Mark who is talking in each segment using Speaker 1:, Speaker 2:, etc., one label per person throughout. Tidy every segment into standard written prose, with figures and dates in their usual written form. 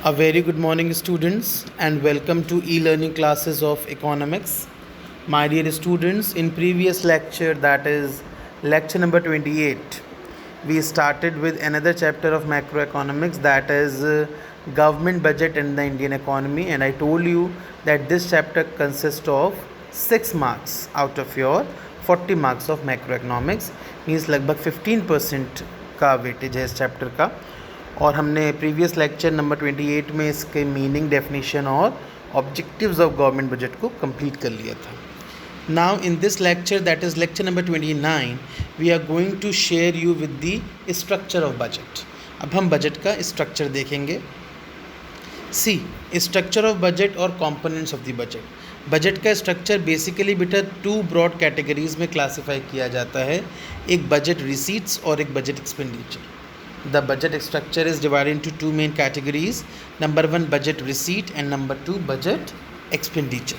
Speaker 1: A very good morning, students, and welcome to e-learning classes of economics. My dear students, in previous lecture, that is lecture number 28, we started with another chapter of macroeconomics, that is government budget and the Indian economy, and I told you that this chapter consists of 6 marks out of your 40 marks of macroeconomics, means लगभग 15% का weightage है इस chapter का. और हमने previous lecture number 28 में इसके meaning, definition और ऑब्जेक्टिव्स ऑफ गवर्नमेंट बजट को कंप्लीट कर लिया था. Now in this lecture, that is lecture number 29, we are going to share you with the structure of budget. अब हम बजट का स्ट्रक्चर देखेंगे. सी स्ट्रक्चर ऑफ बजट और components of the budget. Budget का structure basically बेटा 2 broad categories में classify किया जाता है, एक बजट रिसीट्स और एक budget expenditure. The budget structure is divided into 2 main categories. Number 1, budget receipt, and number 2, budget expenditure.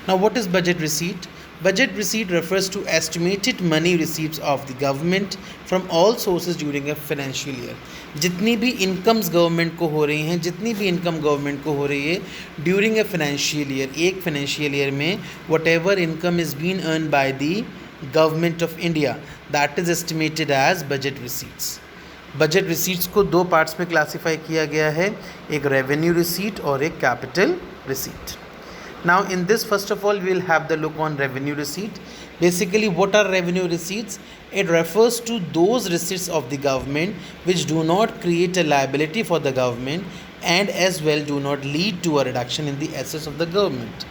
Speaker 1: Now, what is budget receipt? Budget receipt refers to estimated money receipts of the government from all sources during a financial year. जितनी भी incomes government को हो रही हैं, जितनी भी income government को हो रही है ड्यूरिंग ए फाइनेंशियल ईयर, एक फाइनेंशियल ईयर में whatever income is been earn by the government of India, that is estimated as budget receipts. Budget receipts को 2 पार्ट्स में क्लासीफाई किया गया है, एक रेवेन्यू रिसीट और एक capital receipt. Now in this first of all we will have the look on revenue receipt. Basically what are revenue receipts? It refers to those receipts of the government which do not create a liability for the government and as well do not lead to a reduction in the assets of the government.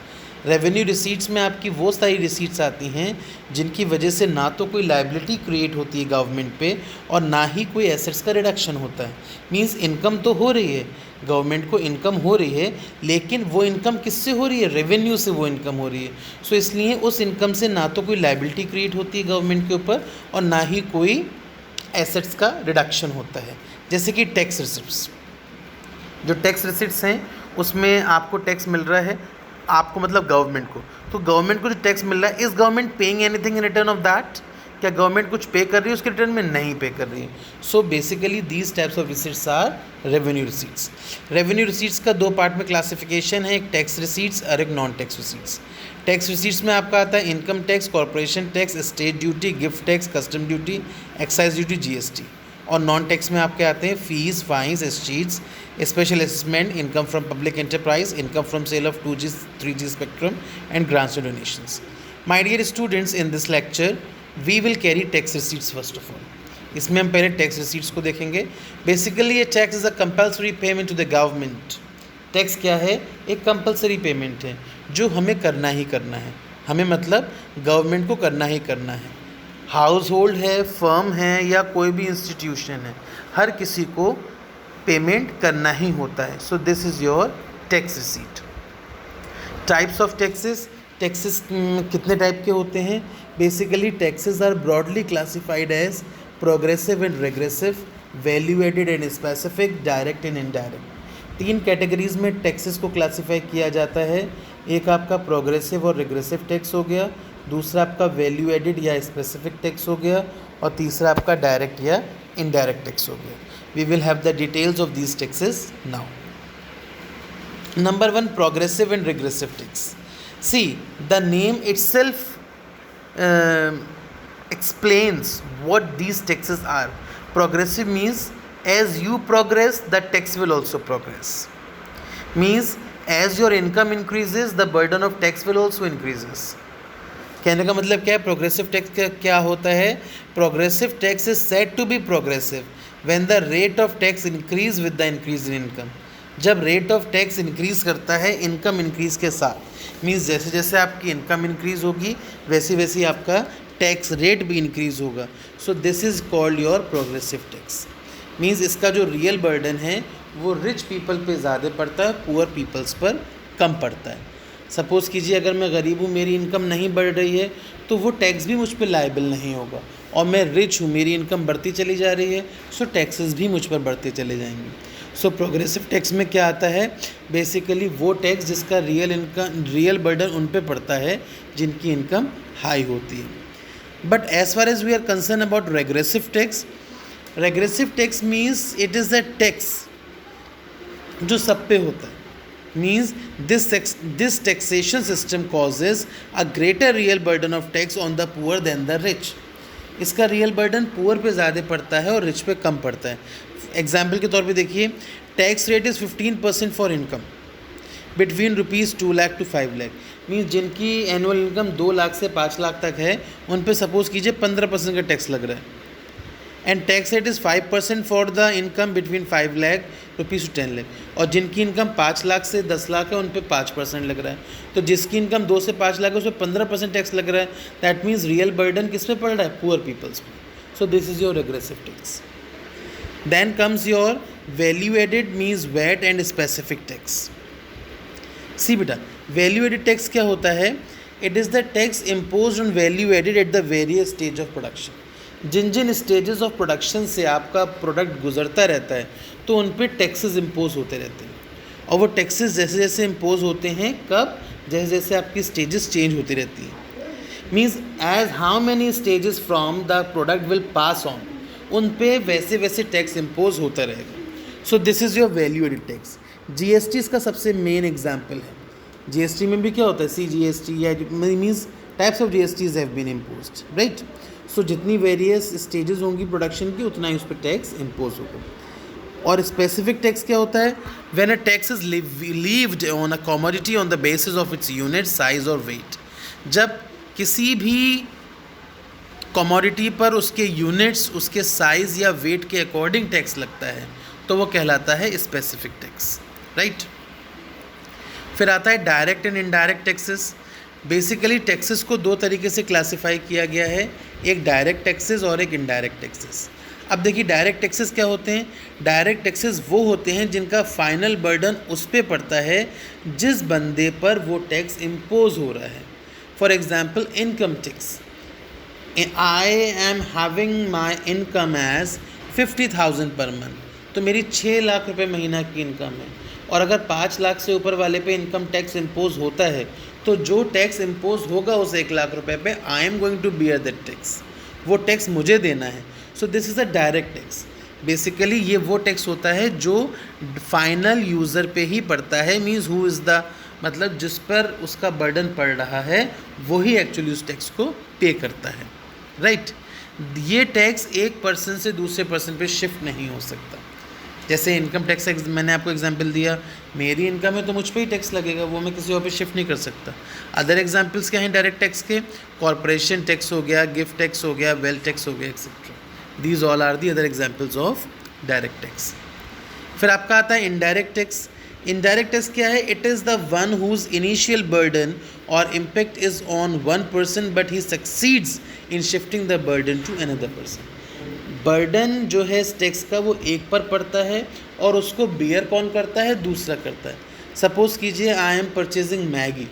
Speaker 1: Revenue receipts में आपकी वो सारी receipts आती हैं जिनकी वजह से ना तो कोई लायबिलिटी क्रिएट होती है गवर्नमेंट पे और ना ही कोई एसेट्स का रिडक्शन होता है. मींस इनकम तो हो रही है, गवर्नमेंट को इनकम हो रही है, लेकिन वो इनकम किससे हो रही है? रेवेन्यू से वो इनकम हो रही है. सो इसलिए उस इनकम से ना तो कोई लायबिलिटी क्रिएट होती है गवर्नमेंट के ऊपर और ना ही कोई एसेट्स का रिडक्शन होता है. जैसे कि टैक्स रिसिप्ट्स, जो टैक्स रिसिप्ट्स हैं उसमें आपको टैक्स मिल रहा है, आपको मतलब गवर्नमेंट को, तो गवर्नमेंट को जो टैक्स मिल रहा है, is government paying anything in return of that? क्या गवर्नमेंट कुछ पे कर रही है उसके रिटर्न में? नहीं पे कर रही है. So basically these types of receipts are revenue receipts. Revenue receipts का 2 पार्ट में क्लासिफिकेशन है, एक टैक्स रिसीट्स और एक non tax receipts. Tax receipts में आपका आता है income tax, corporation tax, state duty, gift tax, custom duty, excise duty, GST. और नॉन टैक्स में आपके आते हैं fees, fines, escheats, special assessment, income from public enterprise, income from sale of 2G 3G spectrum and grants and donations. My dear students, in this lecture we will carry tax receipts first of all. इसमें हम पहले tax receipts को देखेंगे. Basically ये tax is a compulsory payment to the government. Tax क्या है? एक compulsory payment है जो हमें करना ही करना है. हमें मतलब गवर्नमेंट को करना ही करना है. हाउस होल्ड है, फर्म है या कोई भी इंस्टीट्यूशन है, हर किसी को पेमेंट करना ही होता है. So this is your tax receipt. Types of taxes. Taxes कितने टाइप के होते हैं? Basically taxes are broadly classified as progressive and regressive, value added and specific, direct and indirect. 3 categories में टैक्सेस को क्लासीफाई किया जाता है. एक आपका प्रोग्रेसिव और रेग्रेसिव टैक्स हो गया, दूसरा आपका वैल्यू एडेड या स्पेसिफिक टैक्स हो गया, और तीसरा आपका डायरेक्ट या इनडायरेक्ट टैक्स हो गया. We will have the details of these taxes now. Number 1, progressive and regressive tax. See the name itself explains what these taxes are. Progressive means as you progress, the tax will also progress. Means as your income increases, the burden of tax will also increases. कहने का मतलब क्या है? Progressive tax क्या होता है? Progressive tax is said to be progressive when the rate of tax increase with the increase in income. जब rate of tax increase करता है इनकम इंक्रीज के साथ, मीन्स जैसे जैसे आपकी इनकम इंक्रीज होगी वैसे वैसे आपका टैक्स रेट भी इंक्रीज होगा. सो this is called your progressive tax. Means इसका जो रियल बर्डन है वो रिच पीपल पे ज़्यादा पड़ता है, पुअर पीपल्स पर कम पड़ता है. सपोज़ कीजिए अगर मैं गरीब हूँ, मेरी इनकम नहीं बढ़ रही है, तो वो टैक्स भी मुझ पर लायबल नहीं होगा. और मैं रिच हूँ, मेरी इनकम बढ़ती चली जा रही है, सो टैक्सेस भी मुझ पर बढ़ते चले जाएंगे. सो प्रोग्रेसिव टैक्स में क्या आता है? बेसिकली वो टैक्स जिसका रियल बर्डन उन पे पड़ता है जिनकी इनकम हाई होती है. But as far as we are concern about regressive tax, regressive tax means it is a tax जो सब पे होता है। Means this taxation system causes a greater real burden of tax on the poor than the rich. इसका real burden poor पे ज़्यादा पड़ता है और रिच पे कम पड़ता है। एग्जाम्पल के तौर पे देखिए, tax rate is 15% for income between ₹2 lakh to 5 lakh. Means जिनकी एनुअल इनकम 2 लाख से 5 लाख तक है, उन पे सपोज़ कीजिए 15% का टैक्स लग रहा है। And tax rate is 5% for the income between 5 lakh rupees to 10 lakh. और जिनकी इनकम 5 लाख से 10 लाख है, उन पे 5% लग रहा है। तो जिसकी इनकम 2 से 5 लाख है, उस पर 15% टैक्स लग रहा है। दैट मीन्स रियल बर्डन किस पे पड़ रहा है? पुअर पीपल्स पे। So this is your regressive tax. Then comes your value added means VAT and specific tax. See बेटा, वैल्यू एडेड टैक्स क्या होता है? It is the tax impose on value added at the various stage of production. जिन जिन stages of production से आपका product गुजरता रहता है, तो उन पर टैक्सेस इम्पोज होते रहते हैं। और वो टैक्सेस जैसे जैसे इम्पोज होते हैं, कब? जैसे जैसे आपकी स्टेजेस चेंज होती रहती है। Means as how many stages from the product will pass on, उन पे वैसे वैसे टैक्स इम्पोज होता रहेगा। So this is your value added tax. GST इसका सबसे मेन एग्जाम्पल है। जीएसटी में भी क्या होता है? CGST या means types of GSTs have been imposed, right. So जितनी वेरियस स्टेजेस होंगी प्रोडक्शन की, उतना ही उस पर टैक्स इम्पोज होगा। और स्पेसिफिक टैक्स क्या होता है? When a tax is levied on a commodity on the basis of its unit size और वेट। जब किसी भी कमोडिटी पर उसके यूनिट्स, उसके साइज़ या वेट के अकॉर्डिंग टैक्स लगता है, तो वो कहलाता है स्पेसिफिक टैक्स, राइट। फिर आता है direct and indirect taxes. Basically taxes को दो तरीके से क्लासिफाई किया गया है, एक डायरेक्ट टैक्सेस और एक इनडायरेक्ट टैक्सेस। अब देखिए, डायरेक्ट टैक्सेस क्या होते हैं? डायरेक्ट टैक्सेस वो होते हैं जिनका फाइनल बर्डन उस पर पड़ता है जिस बंदे पर वो टैक्स इम्पोज हो रहा है। For example, income tax. I am having my income as 50,000 पर मंथ, तो मेरी 6 लाख रुपए महीना की इनकम है। और अगर 5 लाख से ऊपर वाले पे इनकम टैक्स इम्पोज होता है, तो जो टैक्स इम्पोज होगा उस 1 लाख रुपए पे, I am going to bear that tax. वो टैक्स मुझे देना है। So this is a direct tax. Basically ये वो टैक्स होता है जो फाइनल यूज़र पे ही पड़ता है। मीन्स हु इज़ द, मतलब जिस पर उसका बर्डन पड़ रहा है, वही एक्चुअली उस टैक्स को पे करता है, राइट। ये टैक्स एक पर्सन से दूसरे पर्सन पे शिफ्ट नहीं हो सकता। जैसे इनकम टैक्स मैंने आपको एग्जांपल दिया, मेरी इनकम है तो मुझ पे ही टैक्स लगेगा, वो मैं किसी और पे शिफ्ट नहीं कर सकता। अदर एग्जांपल्स क्या हैं डायरेक्ट टैक्स के? कॉर्पोरेशन टैक्स हो गया, गिफ्ट टैक्स हो गया, वेल्थ टैक्स हो गया, etcetera. These all are the other examples of direct tax. फिर आपका आता है इनडायरेक्ट टैक्स। इनडायरेक्ट टैक्स क्या है? It is the one whose initial burden और impact is on one person but he succeeds in shifting the burden to another person. Burden जो है इस टैक्स का वो एक पर पड़ता है और उसको बियर कौन करता है? दूसरा करता है। सपोज कीजिए I am purchasing Maggi,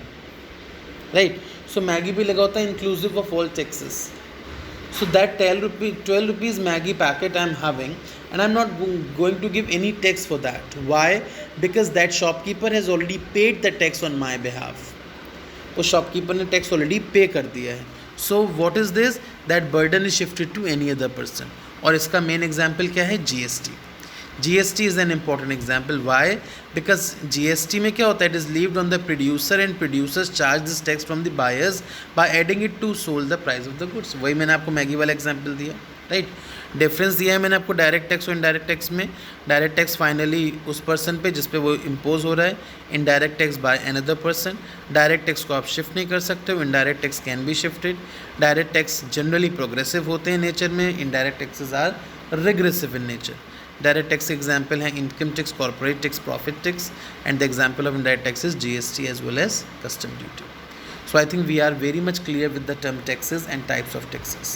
Speaker 1: right. So Maggi भी लगा होता है inclusive of all taxes. So that 12 rupees Maggi packet I am having, and I am not going to give any tax for that. Why? Because that shopkeeper has already paid the tax on my behalf. उस shopkeeper ने tax already pay कर दिया है। So what is this? That burden is shifted to any other person. और इसका main example क्या है? GST। GST is an important example. Why? Because GST में क्या होता है? It is levied on the producer and producers charge this tax from the buyers by adding it to sale the price of the goods. वही मैंने आपको Maggi वाला example दिया, right. Difference दिया है मैंने आपको डायरेक्ट टैक्स और इनडायरेक्ट टैक्स में। डायरेक्ट टैक्स फाइनली उस पर्सन पे जिस पे वो इम्पोज हो रहा है, indirect tax by another person. Direct tax को आप शिफ्ट नहीं कर सकते हो, indirect tax can be shifted. Direct tax generally progressive होते हैं नेचर में, indirect taxes are regressive in nature. Direct tax example हैं income tax, corporate tax, profit tax, and the example of indirect tax is GST as well as custom duty. So I think we are very much clear with the term taxes and types of taxes,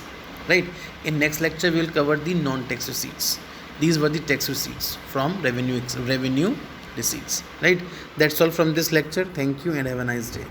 Speaker 1: right? In next lecture we will cover the non-tax receipts. These were the tax receipts from revenue receipts, right? That's all from this lecture. Thank you and have a nice day.